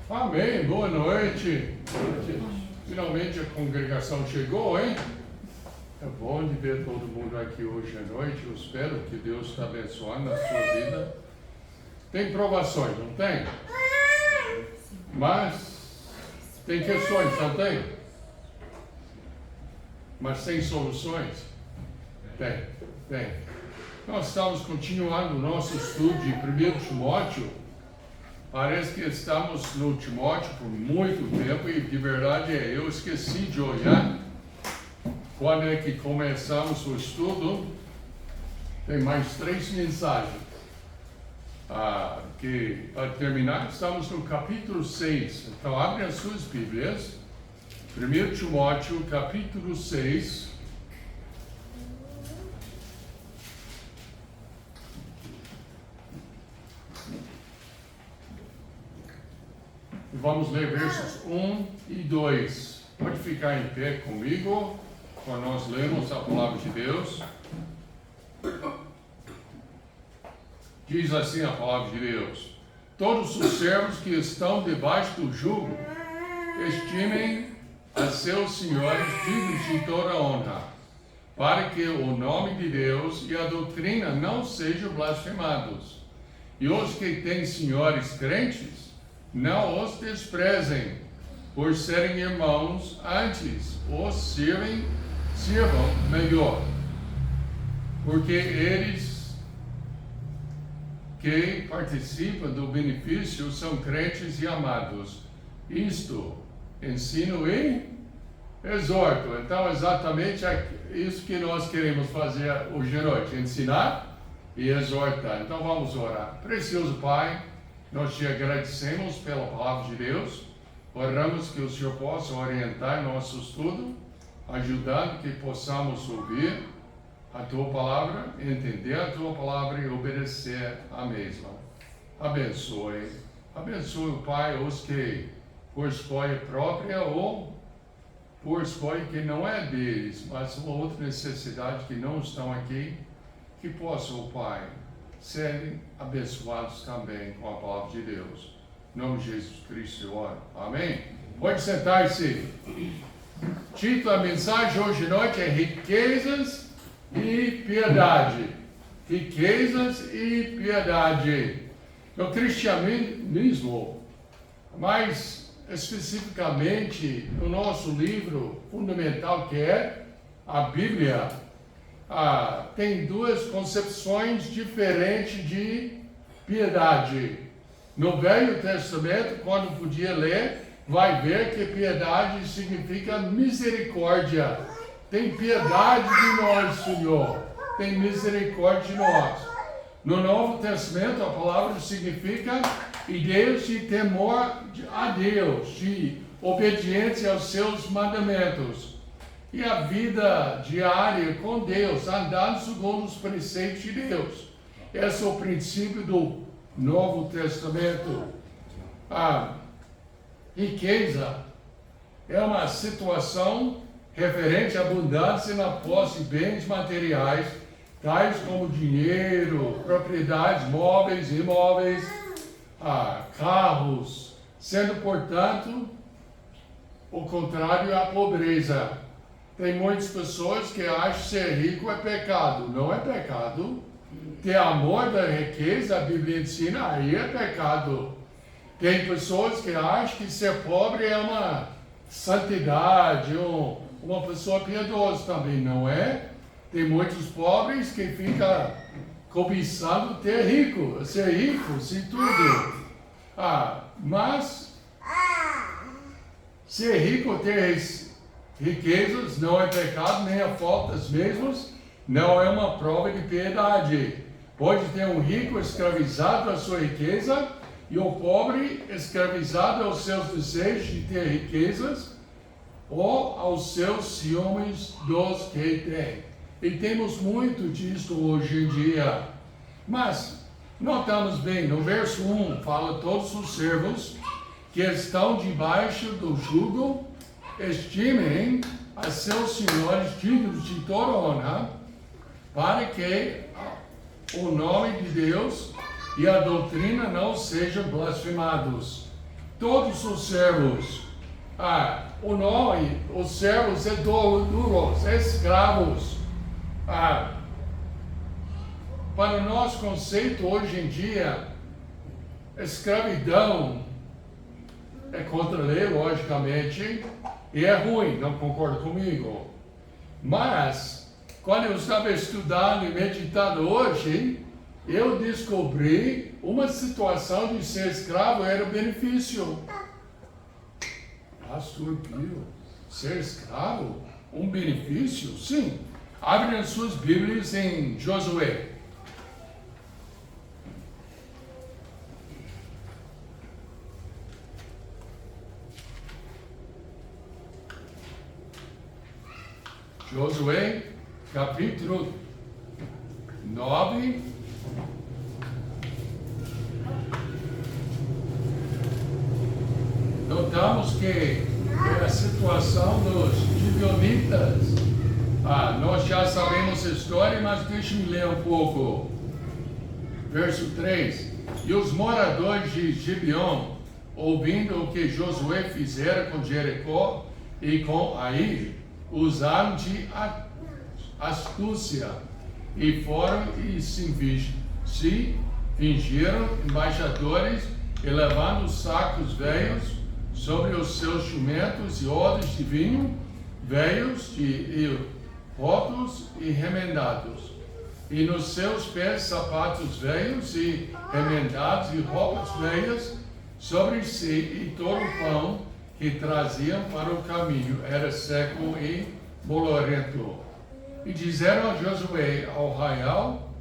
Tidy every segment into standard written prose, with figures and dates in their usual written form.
Amém, boa noite. Finalmente a congregação chegou, hein? É bom de ver todo mundo aqui hoje à noite. Eu espero que Deus está abençoando a sua vida. Tem provações, não tem? Mas tem questões, não tem? Mas tem soluções? Tem. Nós estamos continuando o nosso estudo de 1 Timóteo. Parece que estamos no Timóteo por muito tempo e de verdade eu esqueci de olhar quando é que começamos o estudo. Tem mais 3 mensagens. Que para terminar, estamos no capítulo 6. Então abre as suas Bíblias. 1 Timóteo, capítulo 6. Vamos ler versos 1 e 2. Pode ficar em pé comigo, quando nós lemos a palavra de Deus. Diz assim a palavra de Deus: todos os servos que estão debaixo do jugo, estimem a seus senhores dignos de toda honra, para que o nome de Deus e a doutrina não sejam blasfemados. E os que têm senhores crentes, não os desprezem, por serem irmãos, antes os sirvam melhor, porque eles que participam do benefício são crentes e amados. Isto ensino e exorto. Então, exatamente isso que nós queremos fazer hoje à noite: ensinar e exortar. Então, vamos orar. Precioso Pai, nós te agradecemos pela palavra de Deus. Oramos que o Senhor possa orientar nosso estudo, ajudando que possamos ouvir a Tua palavra, entender a Tua palavra e obedecer a mesma. Abençoe, Pai, os que por escolha própria ou por escolha que não é deles, mas uma outra necessidade que não estão aqui, que possam, Pai, serem abençoados também com a palavra de Deus. Em nome de Jesus Cristo eu oro. Amém? Pode sentar-se. Título da mensagem hoje à noite é Riquezas e Piedade. Riquezas e Piedade. No cristianismo, mais especificamente no nosso livro fundamental, que é a Bíblia, tem 2 concepções diferentes de piedade. No Velho Testamento, quando podia ler, vai ver que piedade significa misericórdia. Tem piedade de nós, Senhor. Tem misericórdia de nós. No Novo Testamento, a palavra significa ideias de temor a Deus, de obediência aos seus mandamentos. E a vida diária com Deus, andando segundo os preceitos de Deus. Esse é o princípio do Novo Testamento. A riqueza é uma situação referente à abundância na posse de bens materiais, tais como dinheiro, propriedades móveis e imóveis, carros, sendo, portanto, o contrário à pobreza. Tem muitas pessoas que acham que ser rico é pecado. Não é pecado. Ter amor da riqueza, a Bíblia ensina, aí é pecado. Tem pessoas que acham que ser pobre é uma santidade, uma pessoa piedosa também. Não é? Tem muitos pobres que ficam cobiçando ser rico, sem tudo. Mas ser rico, ter riquezas, não é pecado, nem a falta das mesmas, não é uma prova de piedade. Pode ter um rico escravizado à sua riqueza e o pobre escravizado aos seus desejos de ter riquezas ou aos seus ciúmes dos que têm. E temos muito disso hoje em dia. Mas notamos bem, no verso 1, fala: todos os servos que estão debaixo do jugo estimem a seus senhores dignos de toda honra, para que o nome de Deus e a doutrina não sejam blasfemados. todos os servos. O nome, os servos é duros, escravos. Para o nosso conceito hoje em dia, escravidão é contra a lei, logicamente, e é ruim, não concorda comigo. Mas, quando eu estava estudando e meditando hoje, eu descobri uma situação de ser escravo era um benefício. Pastor Pio, ser escravo? Um benefício? Sim. Abre as suas Bíblias em Josué. Josué, capítulo 9. Notamos que a situação dos gibeonitas, nós já sabemos a história, mas deixe-me ler um pouco. Verso 3. E os moradores de Gibeon, ouvindo o que Josué fizera com Jericó e com Ai, usaram de astúcia e foram e se fingiram embaixadores e levando sacos velhos sobre os seus jumentos e odres de vinho velhos e rotos e remendados, e nos seus pés sapatos velhos e remendados e roupas velhas sobre si, e todo o pão que traziam para o caminho era seco e bolorento. E disseram a Josué ao arraial,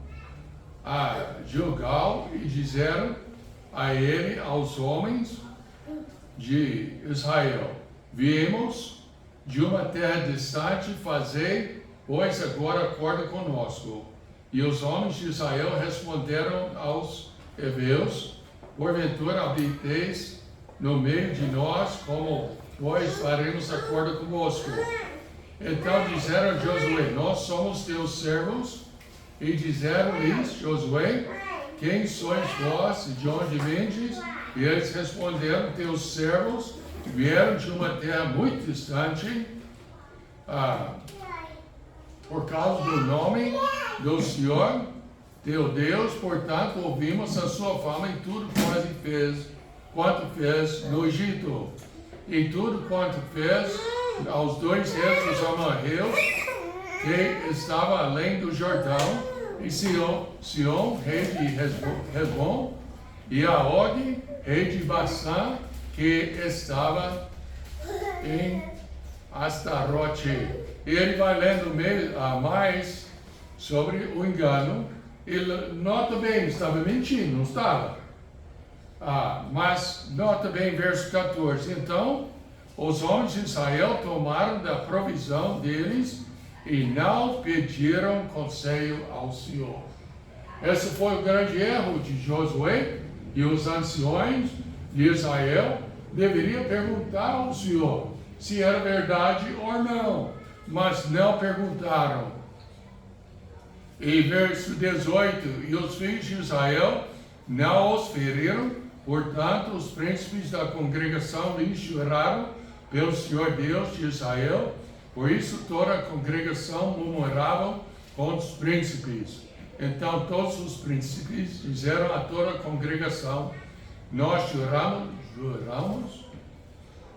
a Gilgal, e disseram a ele, aos homens de Israel: viemos de uma terra distante, fazei, pois agora acorda conosco. E os homens de Israel responderam aos heveus: porventura habiteis no meio de nós, como pois faremos acordo conosco? Então disseram a Josué: nós somos teus servos. E disseram-lhes Josué: quem sois vós e de onde vindes? E eles responderam: teus servos vieram de uma terra muito distante, por causa do nome do Senhor teu Deus, portanto ouvimos a sua fama em tudo quanto fez no Egito, e tudo quanto fez aos dois reis dos amorreus que estava além do Jordão, e Sion, rei de Hesbon, e a Og, rei de Bassã, que estava em Astarote. Ele vai lendo mais sobre o engano. Ele nota bem, estava mentindo, não estava? Mas nota bem verso 14. Então, os homens de Israel tomaram da provisão deles e não pediram conselho ao Senhor. Esse foi o grande erro de Josué, e os anciões de Israel deveriam perguntar ao Senhor se era verdade ou não, mas não perguntaram. E verso 18: e os filhos de Israel não os feriram, portanto os príncipes da congregação lhes juraram pelo Senhor Deus de Israel. Por isso toda a congregação murmurava contra os príncipes. Então todos os príncipes disseram a toda a congregação: nós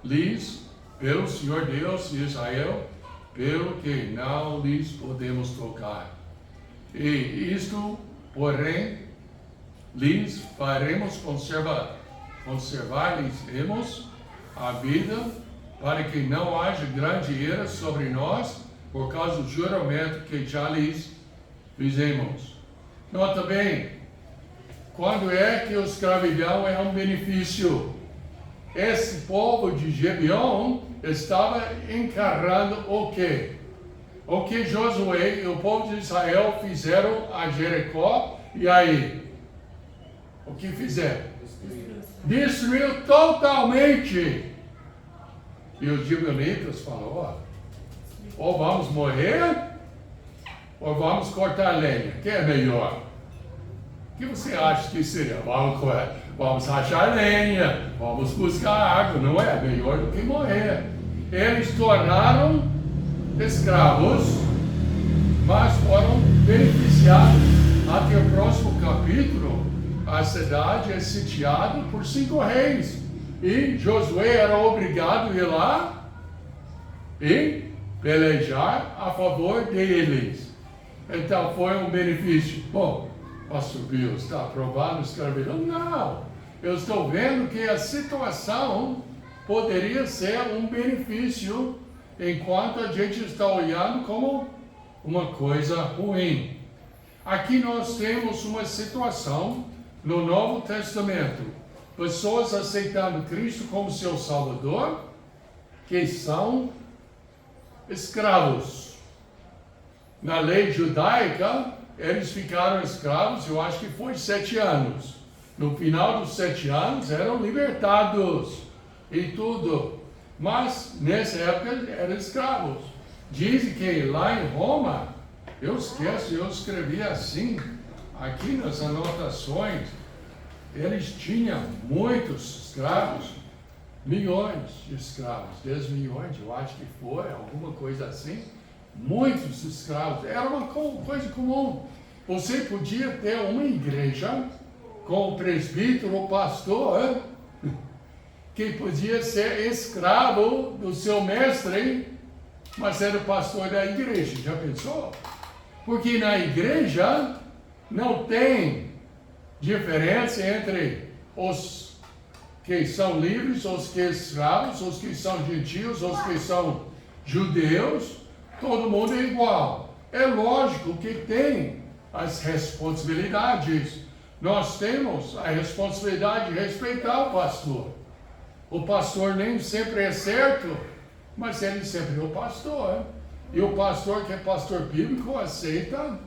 juramos-lhes pelo Senhor Deus de Israel, pelo que não lhes podemos tocar. E isto, porém, lhes faremos conservar-lhes a vida, para que não haja grande ira sobre nós, por causa do juramento que já lhes fizemos. Nota bem, quando é que a escravidão é um benefício? Esse povo de Gibeon estava encarando o quê? O que Josué e o povo de Israel fizeram a Jericó, e aí? O que fizeram? Destruiu totalmente. E os gibeonitas falaram: ou vamos morrer, ou vamos cortar lenha, que é melhor. que você acha que seria? Vamos rachar lenha, vamos buscar água, não é? Melhor do que morrer. Eles tornaram escravos, mas foram beneficiados. Até o próximo capítulo, a cidade é sitiada por 5 reis. E Josué era obrigado a ir lá e pelejar a favor deles. Então foi um benefício. Bom, pastor Bill está aprovando a escravidão? Não. Eu estou vendo que a situação poderia ser um benefício, enquanto a gente está olhando como uma coisa ruim. Aqui nós temos uma situação no Novo Testamento. Pessoas aceitando Cristo como seu Salvador, que são escravos. Na lei judaica, eles ficaram escravos, eu acho que foi 7 anos. No final dos 7 anos, eram libertados e tudo. Mas, nessa época, eram escravos. Dizem que lá em Roma, eu escrevi assim, aqui nas anotações, eles tinham muitos escravos, milhões de escravos, 10 milhões, eu acho que foi, alguma coisa assim. Muitos escravos, era uma coisa comum. Você podia ter uma igreja com o presbítero ou pastor que podia ser escravo do seu mestre, mas era pastor da igreja. Já pensou? Porque na igreja não tem diferença entre os que são livres, os que são escravos, os que são gentios, os que são judeus. Todo mundo é igual. É lógico que tem as responsabilidades. Nós temos a responsabilidade de respeitar o pastor. O pastor nem sempre é certo, mas ele sempre é o pastor. E o pastor que é pastor bíblico aceita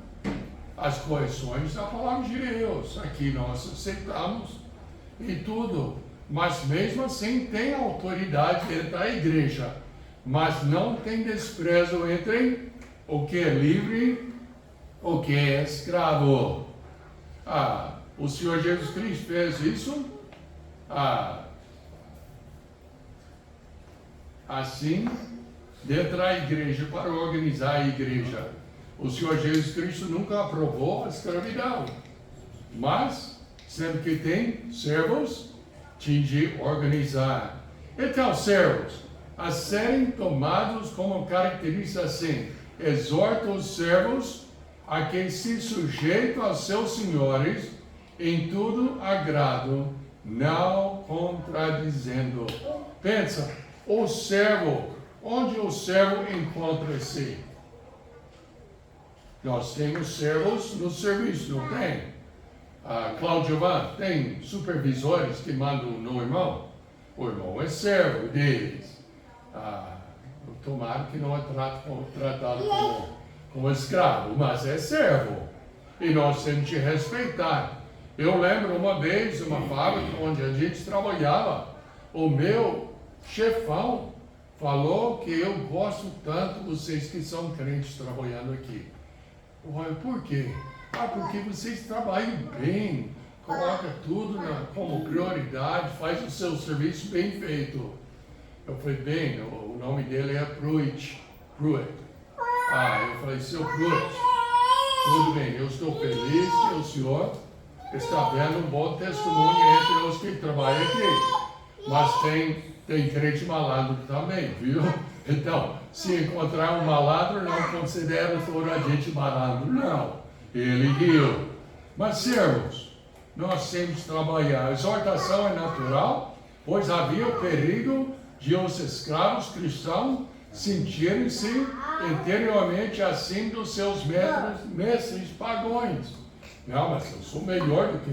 as correções da palavra de Deus. Aqui nós aceitamos e tudo. Mas mesmo assim tem autoridade dentro da igreja. Mas não tem desprezo entre o que é livre, o que é escravo. O Senhor Jesus Cristo fez isso assim dentro da igreja, para organizar a igreja. O Senhor Jesus Cristo nunca aprovou a escravidão, mas sempre que tem servos, tinha de organizar. Então, servos a serem tomados como característica assim: exorta os servos a que se sujeitam aos seus senhores em tudo agrado, não contradizendo. Pensa, o servo, onde o servo encontra-se? Nós temos servos no serviço, não tem? Cláudio Van, tem supervisores que mandam no irmão? O irmão é servo deles. Tomara que não é tratado como escravo, mas é servo. E nós temos que respeitar. Eu lembro uma vez, uma fábrica onde a gente trabalhava, o meu chefão falou que eu gosto tanto de vocês que são crentes trabalhando aqui. Eu, por quê? Porque vocês trabalham bem, coloca tudo como prioridade, faz o seu serviço bem feito. Eu falei, bem, o nome dele é Pruitt. Eu falei, seu Pruitt, tudo bem, eu estou feliz que o senhor está vendo um bom testemunho entre os que trabalham aqui. Mas tem crente malandro também, viu? Então, se encontrar um malandro, não considera toda a gente malandro, não. Ele e eu. Mas, servos, nós temos que trabalhar. A exortação é natural, pois havia o perigo de os escravos cristãos sentirem-se interiormente acima dos seus mestres pagões. Não, mas eu sou melhor do que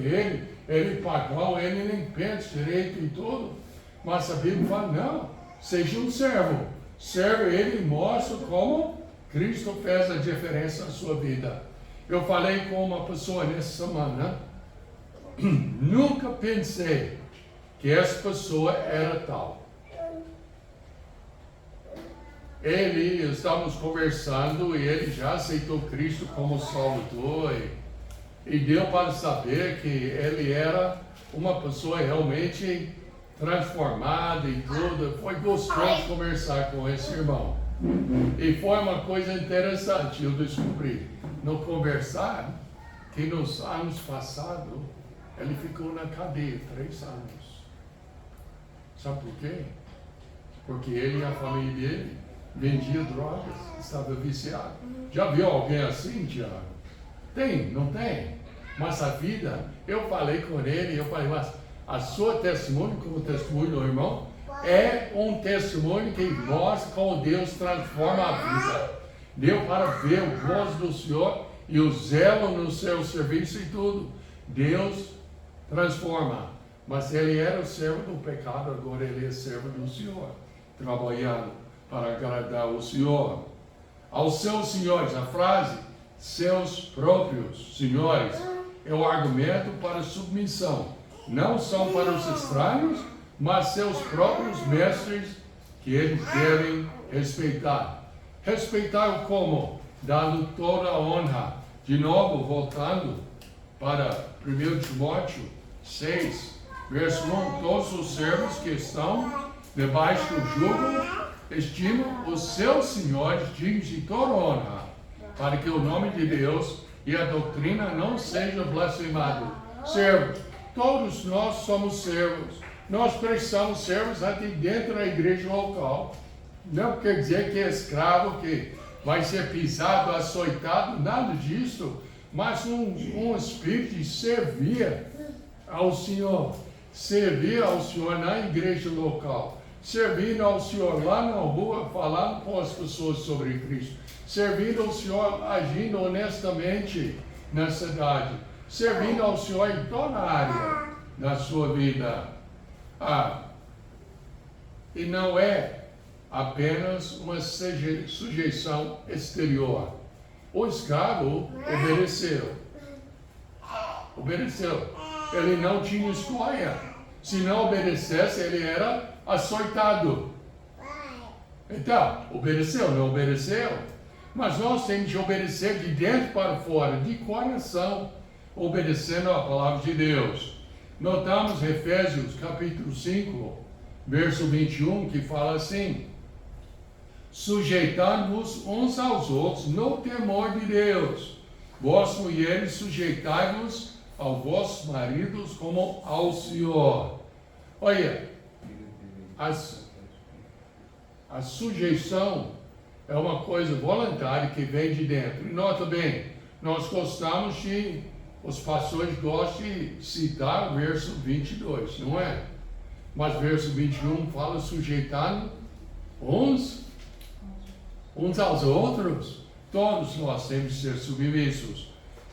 ele pagão, ele nem pensa direito e tudo. Mas a Bíblia fala, não, seja um servo. Serve ele e mostra como Cristo fez a diferença na sua vida. Eu falei com uma pessoa nessa semana, nunca pensei que essa pessoa era tal. Estávamos conversando e ele já aceitou Cristo como Salvador E deu para saber que ele era uma pessoa realmente transformada e tudo. Foi gostoso conversar com esse irmão. E foi uma coisa interessante, eu descobri no conversar que nos anos passados ele ficou na cadeia 3 anos. Sabe por quê? Porque ele e a família dele vendia drogas, estava viciado. Já viu alguém assim, Tiago? Tem, não tem? Mas a vida, eu falei com ele, mas a sua testemunho, como testemunho do irmão, é um testemunho que mostra como Deus transforma a vida. Deu para ver o gosto do Senhor e o zelo no seu serviço e tudo. Deus transforma. Mas ele era o servo do pecado, agora ele é servo do Senhor, trabalhando para agradar o Senhor. Aos seus senhores, a frase, seus próprios senhores, é o argumento para submissão. Não são para os estranhos, mas seus próprios mestres que eles devem respeitar. Respeitar como? Dando toda a honra. De novo, voltando para 1 Timóteo 6, verso 1. Todos os servos que estão debaixo do jugo estimam os seus senhores dignos de toda honra, para que o nome de Deus e a doutrina não seja blasfemado. Servos, todos nós somos servos. Nós precisamos servos até dentro da igreja local. Não quer dizer que é escravo, que vai ser pisado, açoitado, nada disso. Mas um espírito de servir ao Senhor. Servir ao Senhor na igreja local. Servindo ao Senhor lá na rua, falando com as pessoas sobre Cristo. Servindo ao Senhor, agindo honestamente na cidade. Servindo ao Senhor em toda a área da sua vida. E não é apenas uma sujeição exterior. O escravo obedeceu. Ele não tinha escolha. Se não obedecesse, ele era açoitado. Então, obedeceu, não obedeceu? Mas nós temos de obedecer de dentro para fora, de coração, obedecendo a palavra de Deus. Notamos Efésios capítulo 5, verso 21, que fala assim: sujeitando-vos uns aos outros no temor de Deus. Vós, mulheres, sujeitai-vos aos vossos maridos como ao Senhor. Olha, a sujeição é uma coisa voluntária que vem de dentro. E nota bem, nós gostamos de, os pastores gostam de citar o verso 22, não é? Mas verso 21 fala sujeitando uns aos outros. Todos nós temos de ser submissos.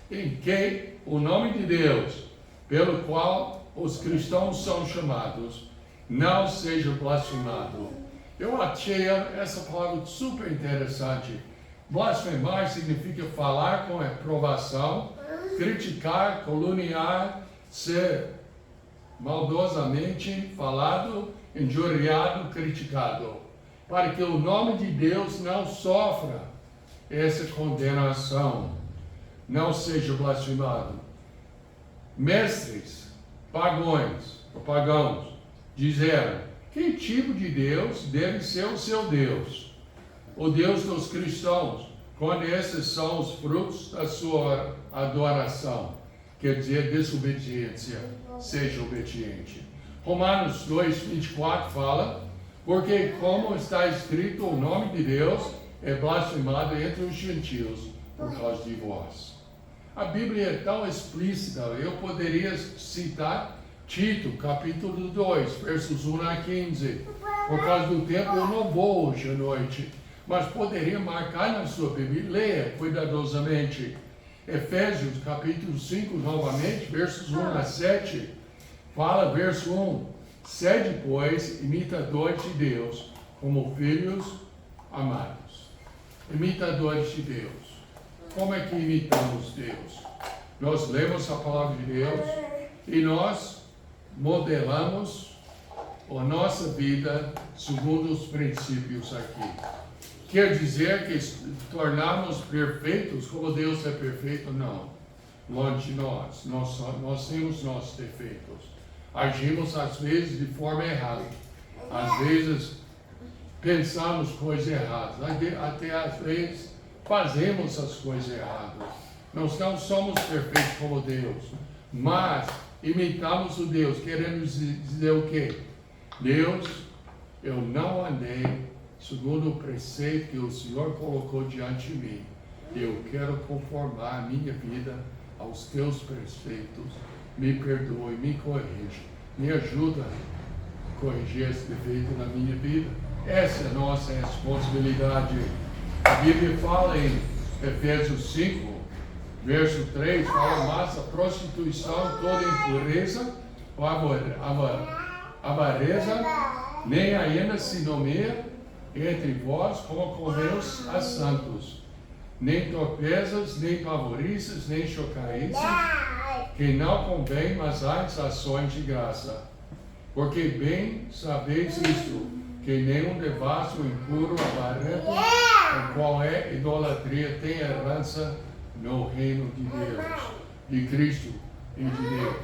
Em que o nome de Deus, pelo qual os cristãos são chamados, não seja blasfemado. Eu achei essa palavra super interessante. Blasfemar significa falar com reprovação, criticar, caluniar, ser maldosamente falado, injuriado, criticado, para que o nome de Deus não sofra essa condenação, não seja blasfemado. Mestres, pagãos, disseram: que tipo de Deus deve ser o seu Deus? O Deus dos cristãos, quando esses são os frutos da sua adoração. Quer dizer, desobediência. Seja obediente. Romanos 2, 24 fala: porque como está escrito, o nome de Deus é blasfemado entre os gentios por causa de vós. A Bíblia é tão explícita, eu poderia citar Tito, capítulo 2, versos 1 a 15. Por causa do tempo eu não vou hoje à noite, mas poderia marcar na sua Bíblia, leia cuidadosamente. Efésios, capítulo 5, novamente, versos 1 a 7, fala, verso 1, sede, pois, imitadores de Deus, como filhos amados. Imitadores de Deus. Como é que imitamos Deus? Nós lemos a palavra de Deus e nós modelamos a nossa vida segundo os princípios aqui. Quer dizer que tornarmos perfeitos como Deus é perfeito? Não. longe de nós. Nós temos nossos defeitos. Agimos às vezes de forma errada. Às vezes pensamos coisas erradas. Até às vezes fazemos as coisas erradas. Nós não somos perfeitos como Deus, mas imitamos o Deus. Queremos dizer o quê? Deus, eu não andei segundo o preceito que o Senhor colocou diante de mim. Eu quero conformar a minha vida aos teus preceitos. Me perdoe, me corrija, me ajuda a corrigir esse defeito na minha vida. Essa é a nossa responsabilidade. A Bíblia fala em Efésios 5, verso 3, fala: mas a prostituição, toda impureza, ou avareza, nem ainda se nomeia entre vós como comeus a santos, nem torpezas, nem pavorices, nem chocarrices, que não convém, mas antes ações de graça. Porque bem sabeis isto, que nenhum devasso, impuro, avarento, o qual é idolatria, tem herança no reino de Deus, de Cristo e de Deus.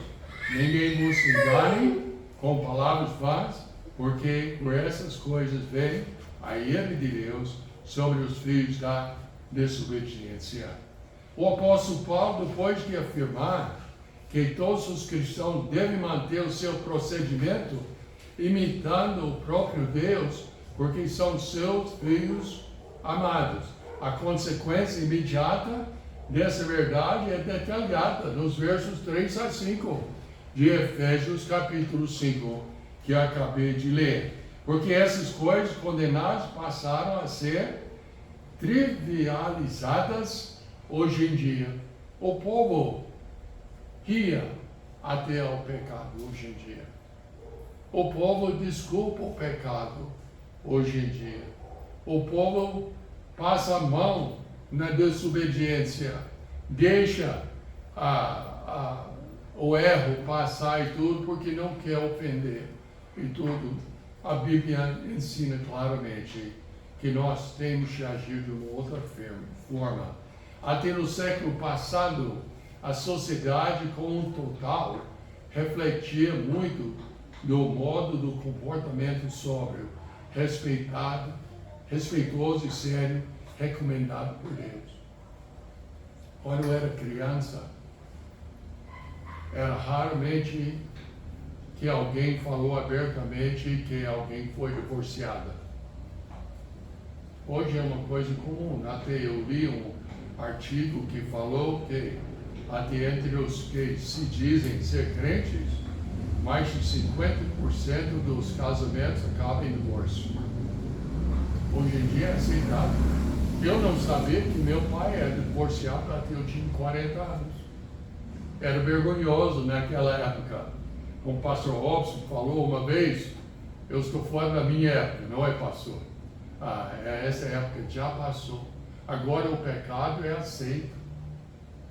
Ninguém vos engane com palavras vãs, porque por essas coisas vem a ira de Deus sobre os filhos da desobediência. O apóstolo Paulo, depois de afirmar que todos os cristãos devem manter o seu procedimento imitando o próprio Deus, porque são seus filhos amados. A consequência imediata dessa verdade é detalhada nos versos 3 a 5 de Efésios capítulo 5, que eu acabei de ler. Porque essas coisas condenadas passaram a ser trivializadas hoje em dia. O povo ria até ao pecado hoje em dia. O povo desculpa o pecado hoje em dia. O povo passa a mão na desobediência, deixa o erro passar e tudo, porque não quer ofender e tudo. A Bíblia ensina claramente que nós temos de agir de uma outra forma. Até no século passado, a sociedade como um total refletia muito do modo do comportamento sóbrio, respeitoso e sério, recomendado por Deus. Quando eu era criança, era raramente que alguém falou abertamente que alguém foi divorciada. Hoje é uma coisa comum. Até eu li um artigo que falou que até entre os que se dizem ser crentes, mais de 50% dos casamentos acabam em divórcio. Hoje em dia é aceitado. Eu não sabia que meu pai era divorciado até eu tinha 40 anos. Era vergonhoso naquela época. Como o pastor Robson falou uma vez, eu estou fora da minha época, não é, pastor? Essa época já passou. Agora o pecado é aceito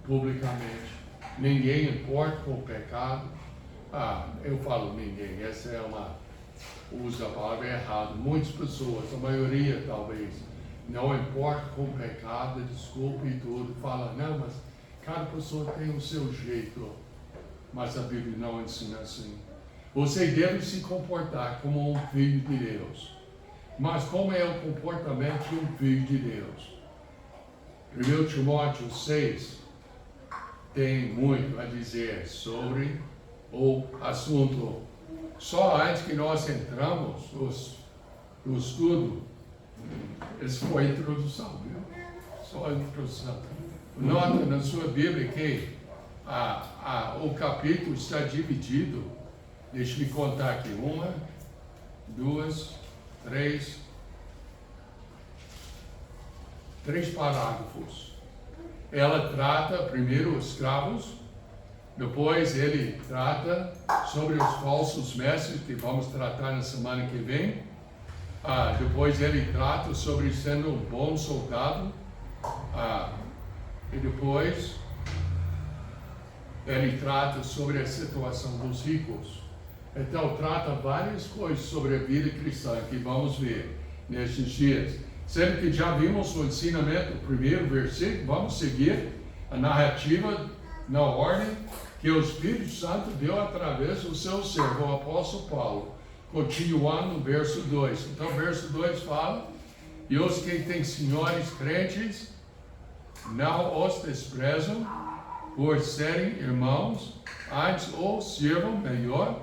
publicamente. Ninguém importa com o pecado. Eu falo ninguém, essa é usa a palavra errada. Muitas pessoas, a maioria talvez, não importa com o pecado, desculpa e tudo, fala, não, mas cada pessoa tem o seu jeito. Mas a Bíblia não ensina assim. Você deve se comportar como um filho de Deus. Mas como é o comportamento de um filho de Deus? 1 Timóteo 6 tem muito a dizer sobre o assunto. Só antes que nós entramos no estudo, essa foi a introdução, viu? Só a introdução. Nota na sua Bíblia que o capítulo está dividido. Deixa eu contar aqui. 1, 2, 3 parágrafos. Ela trata primeiro os escravos, depois ele trata sobre os falsos mestres, que vamos tratar na semana que vem. Depois ele trata sobre sendo um bom soldado. E depois ele trata sobre a situação dos ricos. Então trata várias coisas sobre a vida cristã que vamos ver nesses dias. Sendo que já vimos o ensinamento, o primeiro versículo, vamos seguir a narrativa na ordem que o Espírito Santo deu através do seu servo, o apóstolo Paulo. Continuando no verso 2. Então, o verso 2 fala: e os que têm senhores crentes não os desprezam por serem irmãos, antes os sirvam melhor,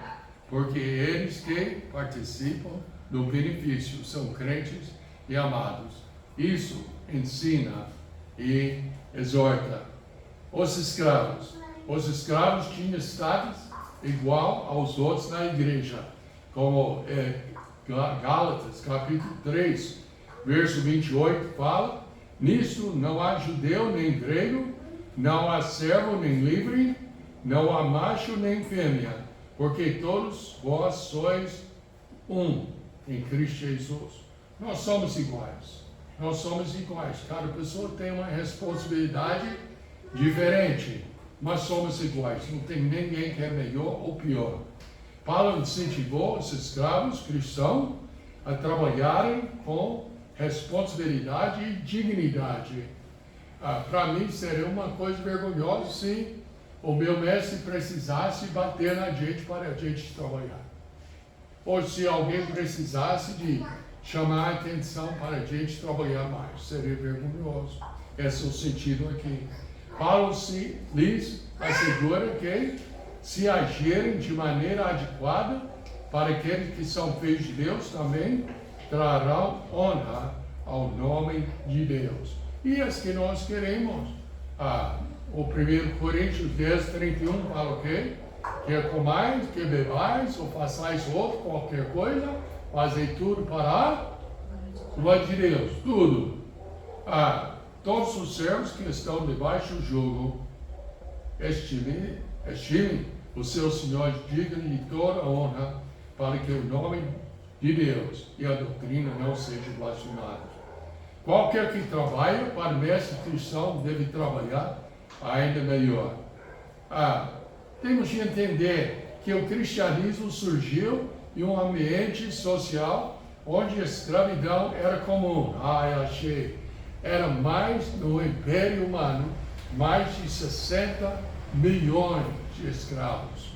porque eles que participam do benefício são crentes e amados. Isso ensina e exorta. Os escravos tinham status igual aos outros na igreja, como Gálatas, capítulo 3, verso 28, fala: nisto não há judeu nem grego, não há servo nem livre, não há macho nem fêmea, porque todos vós sois um em Cristo Jesus. Nós somos iguais. Nós somos iguais. Cada pessoa tem uma responsabilidade diferente, mas somos iguais. Não tem ninguém que é melhor ou pior. Paulo incentivou os escravos cristãos a trabalharem com responsabilidade e dignidade. Para mim seria uma coisa vergonhosa se o meu mestre precisasse bater na gente para a gente trabalhar. Ou se alguém precisasse de chamar a atenção para a gente trabalhar mais. Seria vergonhoso. Esse é o sentido aqui. Paulo lhes assegura que, se agirem de maneira adequada para aqueles que são filhos de Deus, também trarão honra ao nome de Deus. E as que nós queremos. O 1 Coríntios 10, 31 fala o quê? Quer comais, quer bebais, ou façais outro, qualquer coisa, fazei tudo para a glória de Deus. Tudo. Todos os servos que estão debaixo do jugo, estimem os seus senhores, digam-lhe toda a honra, para que o nome de Deus e a doutrina não sejam blasfemados. Qualquer que trabalha para o mestre cristão deve trabalhar ainda melhor. Temos de entender que o cristianismo surgiu em um ambiente social onde a escravidão era comum. Eu achei. Era mais no Império Humano, mais de 60 milhões de escravos.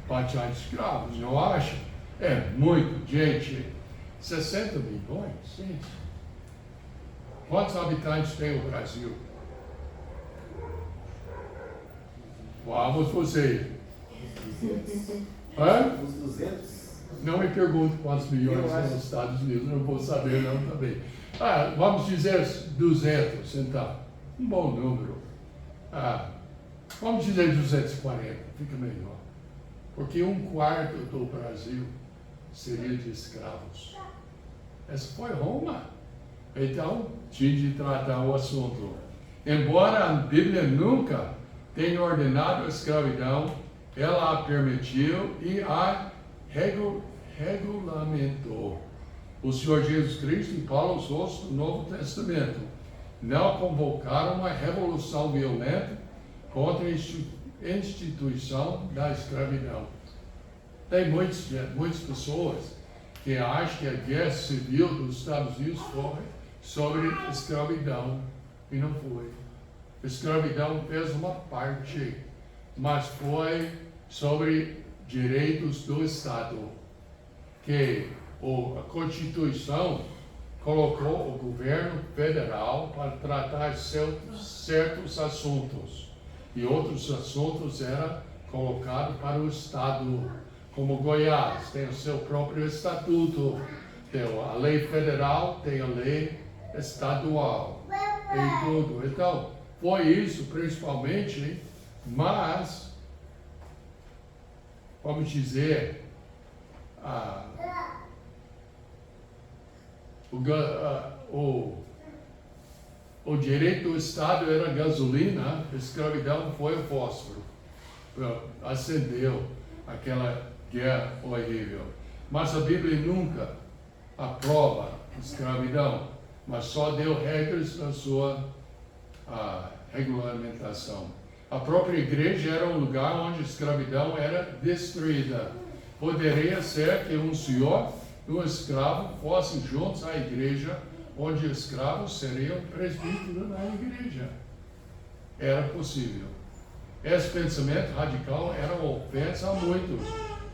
Bastante escravos, não acho? É muito, gente. 60 milhões, gente. Quantos habitantes tem o Brasil? Vamos você. Uns 200. Não me pergunte quantos milhões tem nos Estados Unidos, não vou saber não também. Vamos dizer 200, então. Um bom número. Vamos dizer 240, fica melhor. Porque 1/4 do Brasil seria de escravos. Essa foi Roma. Então, tinha de tratar o assunto. Embora a Bíblia nunca tenha ordenado a escravidão, ela a permitiu e a regulamentou. O Senhor Jesus Cristo e Paulo, os outros do Novo Testamento, não convocaram uma revolução violenta contra a instituição da escravidão. Tem muitas pessoas que acham que a guerra civil dos Estados Unidos foi sobre escravidão, e não foi. A escravidão fez uma parte, mas foi sobre direitos do Estado, que a Constituição colocou o governo federal para tratar certos assuntos, e outros assuntos eram colocados para o Estado, como Goiás tem o seu próprio estatuto, tem a lei federal, tem a lei estadual, e tudo. Então, foi isso principalmente, mas, vamos dizer, o direito do Estado era a gasolina, a escravidão foi o fósforo. Acendeu aquela guerra horrível. Mas a Bíblia nunca aprova a escravidão, mas só deu regras na sua regulamentação. A própria igreja era um lugar onde a escravidão era destruída. Poderia ser que um senhor e um escravo fossem juntos à igreja, onde escravos seriam presbíteros na igreja. Era possível. Esse pensamento radical era uma ofensa a muitos,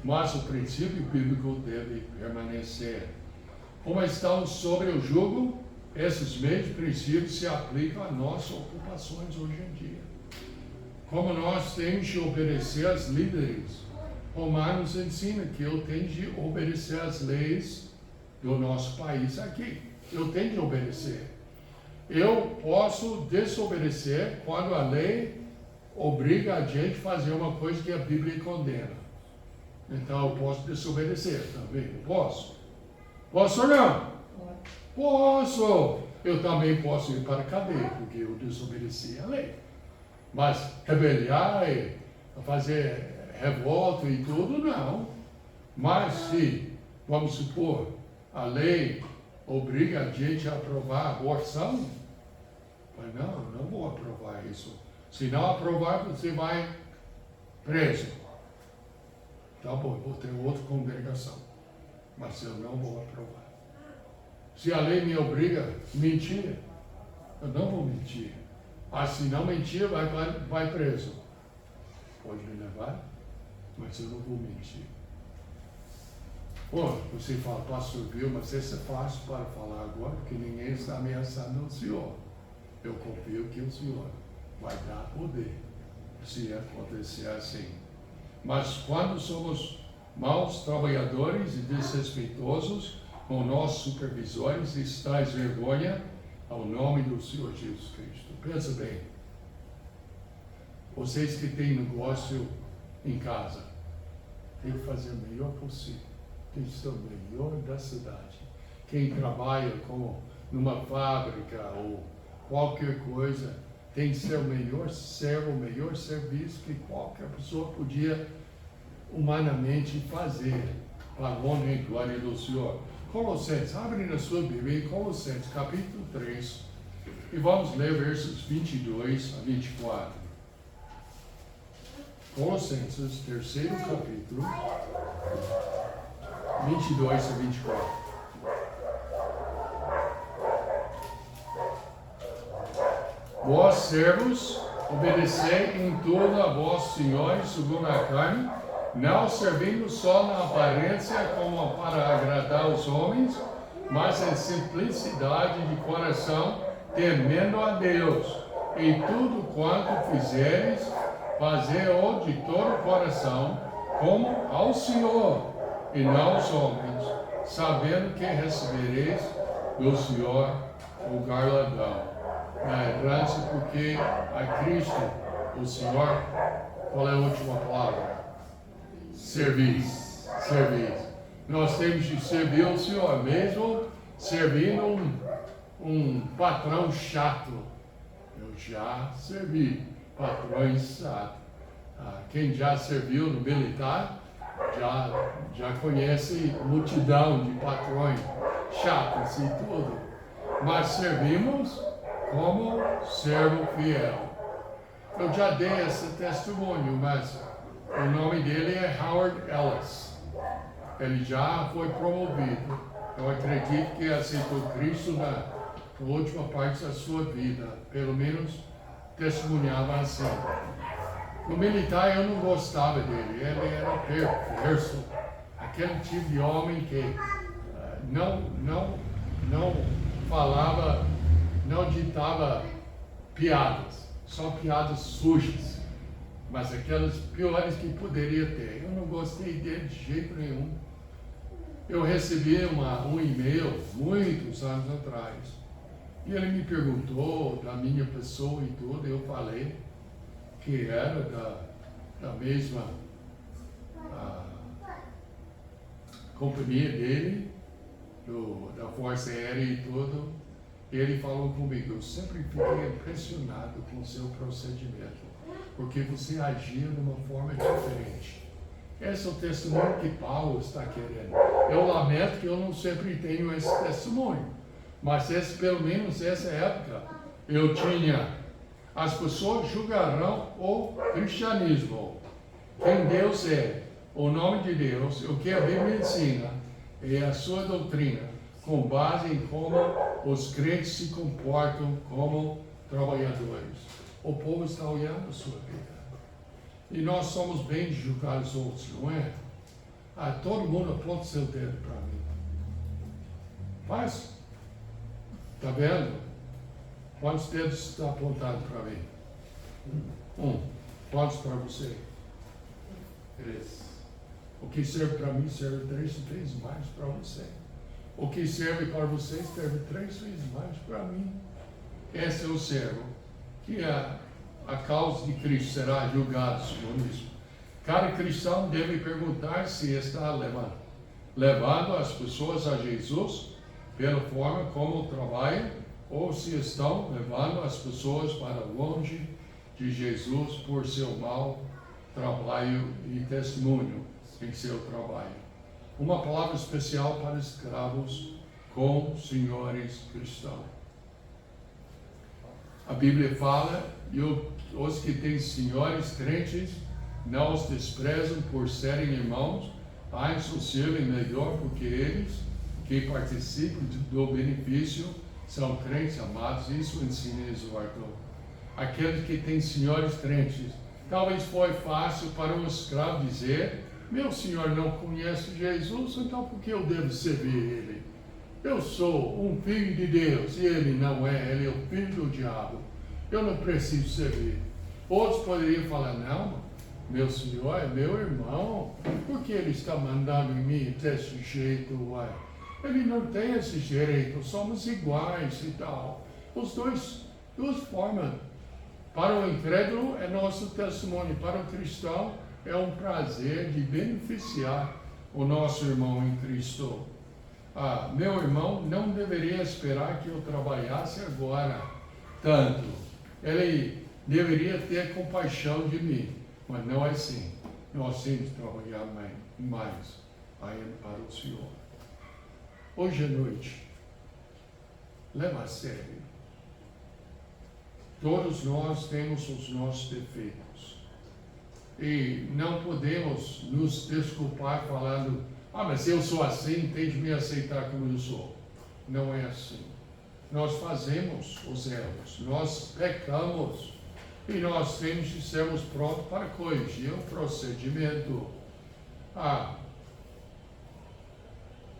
mas o princípio bíblico deve permanecer. Como estamos sobre o jugo, esses mesmos princípios se aplicam a nossas ocupações hoje em dia. Como nós temos de obedecer aos líderes, Romanos ensina que eu tenho de obedecer às leis do nosso país aqui. Eu tenho de obedecer. Eu posso desobedecer quando a lei obriga a gente a fazer uma coisa que a Bíblia condena. Então eu posso desobedecer também. Eu posso? Posso ou não? Posso! Eu também posso ir para a cadeia, porque eu desobedeci a lei. Mas rebeliar e fazer revolta e tudo, não. Mas se, vamos supor, a lei obriga a gente a aprovar a aborção, mas não, eu não vou aprovar isso. Se não aprovar, você vai preso. Tá bom, vou ter outra congregação, mas eu não vou aprovar. Se a lei me obriga a mentir, eu não vou mentir. Mas se não mentir, vai preso. Pode me levar, mas eu não vou mentir. Bom, você fala, pastor Bill, mas isso é fácil para falar agora, porque ninguém está ameaçando o Senhor. Eu confio que o Senhor vai dar poder, se acontecer assim. Mas quando somos maus trabalhadores e desrespeitosos com nossos supervisores, isso traz vergonha ao nome do Senhor Jesus Cristo. Pensa bem, vocês que têm negócio em casa, tem que fazer o melhor possível. Tem que ser o melhor da cidade. Quem trabalha como numa fábrica ou qualquer coisa, tem que ser o melhor servo, o melhor serviço que qualquer pessoa podia humanamente fazer para a honra e glória do Senhor. Colossenses, abre na sua Bíblia em Colossenses, capítulo 3, e vamos ler versos 22 a 24. Colossenses, terceiro capítulo, 22 a 24. Vós, servos, obedecei em tudo a vossos senhores segundo a carne, não servindo só na aparência como para agradar os homens, mas em simplicidade de coração, temendo a Deus. Em tudo quanto fizeres, fazei-o de todo o coração, como ao Senhor, e não aos homens, sabendo que recebereis do Senhor o galardão. Na herança, porque a Cristo, o Senhor, qual é a última palavra? Servir. Nós temos de servir o Senhor, mesmo servindo um patrão chato. Eu já servi patrões chatos. Quem já serviu no militar, já conhece multidão de patrões chatos e tudo. Mas servimos como servo fiel. Eu já dei esse testemunho, mas o nome dele é Howard Ellis. Ele já foi promovido. Eu acredito que aceitou Cristo na última parte da sua vida. Pelo menos testemunhava assim. No militar eu não gostava dele. Ele era perverso. Aquele tipo de homem que não falava, não ditava piadas. Só piadas sujas. Mas aquelas piores que poderia ter. Eu não gostei dele de jeito nenhum. Eu recebi um e-mail muitos anos atrás. E ele me perguntou da minha pessoa e tudo. Eu falei que era da mesma companhia dele, da Força Aérea e tudo. E ele falou comigo, eu sempre fiquei impressionado com o seu procedimento, porque você agia de uma forma diferente. Esse é o testemunho que Paulo está querendo. Eu lamento que eu não sempre tenho esse testemunho, mas pelo menos essa época eu tinha. As pessoas julgarão o cristianismo, quem Deus é, o nome de Deus, o que a Bíblia ensina e a sua doutrina, com base em como os crentes se comportam como trabalhadores. O povo está olhando a sua vida. E nós somos bem de julgar os outros, não é? Todo mundo aponta seu dedo para mim. Faz. Está vendo? Quantos dedos está apontado para mim? Quantos para você? 3. O que serve para mim serve 3 vezes mais para você. O que serve para você serve 3 vezes mais para mim. Esse é o servo que a causa de Cristo será julgado segundo isso. Cada cristão deve perguntar se está levando as pessoas a Jesus pela forma como trabalha, ou se estão levando as pessoas para longe de Jesus por seu mau trabalho e testemunho em seu trabalho. Uma palavra especial para escravos com senhores cristãos. A Bíblia fala, e os que têm senhores crentes não os desprezam por serem irmãos, antes os servem melhor, porque eles que participam do benefício são crentes amados. Isso ensina e exorta. Aqueles que têm senhores crentes, talvez foi fácil para um escravo dizer: meu senhor não conhece Jesus, então por que eu devo servir ele? Eu sou um filho de Deus e ele não é, ele é o filho do diabo. Eu não preciso servir. Outros poderiam falar: não, meu senhor é meu irmão, por que ele está mandando em mim desse jeito? Ué? Ele não tem esse direito, somos iguais e tal. Duas formas. Para o incrédulo é nosso testemunho, para o cristão é um prazer de beneficiar o nosso irmão em Cristo. Meu irmão não deveria esperar que eu trabalhasse agora tanto. Ele deveria ter compaixão de mim, mas não é assim. Nós temos que trabalhar mais ainda para o Senhor. Hoje à noite, leva a sério. Todos nós temos os nossos defeitos. E não podemos nos desculpar falando: mas eu sou assim, tem de me aceitar como eu sou. Não é assim. Nós fazemos os erros, nós pecamos, e nós temos de sermos prontos para corrigir o procedimento.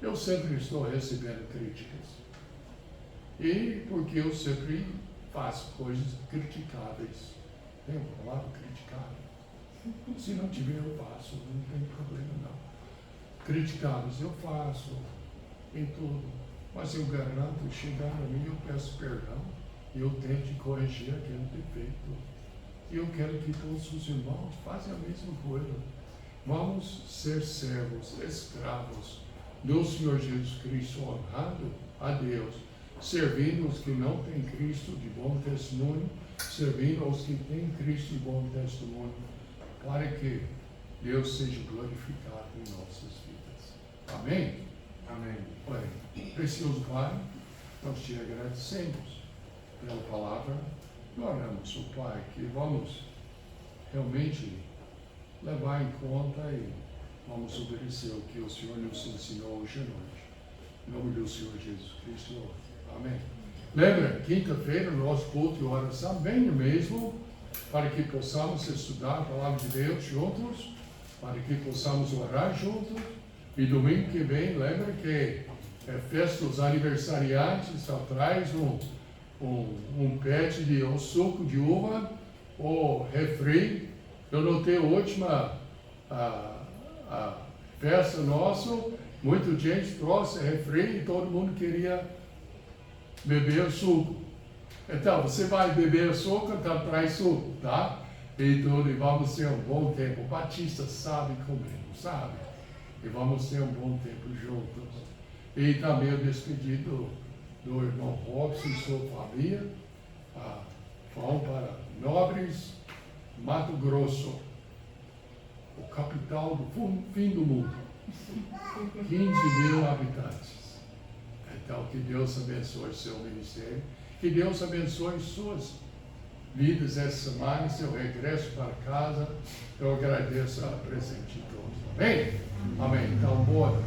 Eu sempre estou recebendo críticas. E porque eu sempre faço coisas criticáveis. Tem uma palavra criticável? Se não tiver, eu faço, não tem problema não. Criticáveis eu faço em tudo. Mas eu garanto, chegar a mim, eu peço perdão e eu tento corrigir aquele defeito. E eu quero que todos os irmãos façam a mesma coisa. Vamos ser servos, escravos do Senhor Jesus Cristo, honrando a Deus, servindo os que não têm Cristo de bom testemunho, servindo os que têm Cristo de bom testemunho, para que Deus seja glorificado em nossas vidas. Amém? Amém. Olha, precioso Pai, nós te agradecemos pela palavra. Nós oramos, o Pai, que vamos realmente levar em conta e vamos obedecer o que o Senhor nos ensinou hoje à noite. Em nome do Senhor Jesus Cristo. Amém. Lembra, quinta-feira, nosso culto de oração, venha mesmo, para que possamos estudar a palavra de Deus juntos, para que possamos orar juntos. E domingo que vem, lembra que é festa dos aniversariantes, só traz um pet de suco de uva ou refri. Eu notei a última festa nossa, muita gente trouxe refri e todo mundo queria beber suco. Então, você vai beber suco, então traz suco, tá? E tudo, e vamos ter um bom tempo. O Batista sabe comigo, sabe? E vamos ter um bom tempo juntos. E também o despedido do irmão Robson e sua família. Vão para Nobres, Mato Grosso, o capital do fim do mundo. 15.000 habitantes. Então, que Deus abençoe seu ministério. Que Deus abençoe suas vidas essa semana, seu regresso para casa. Eu agradeço a presença de todos. Amém? Amém. Então, boa noite.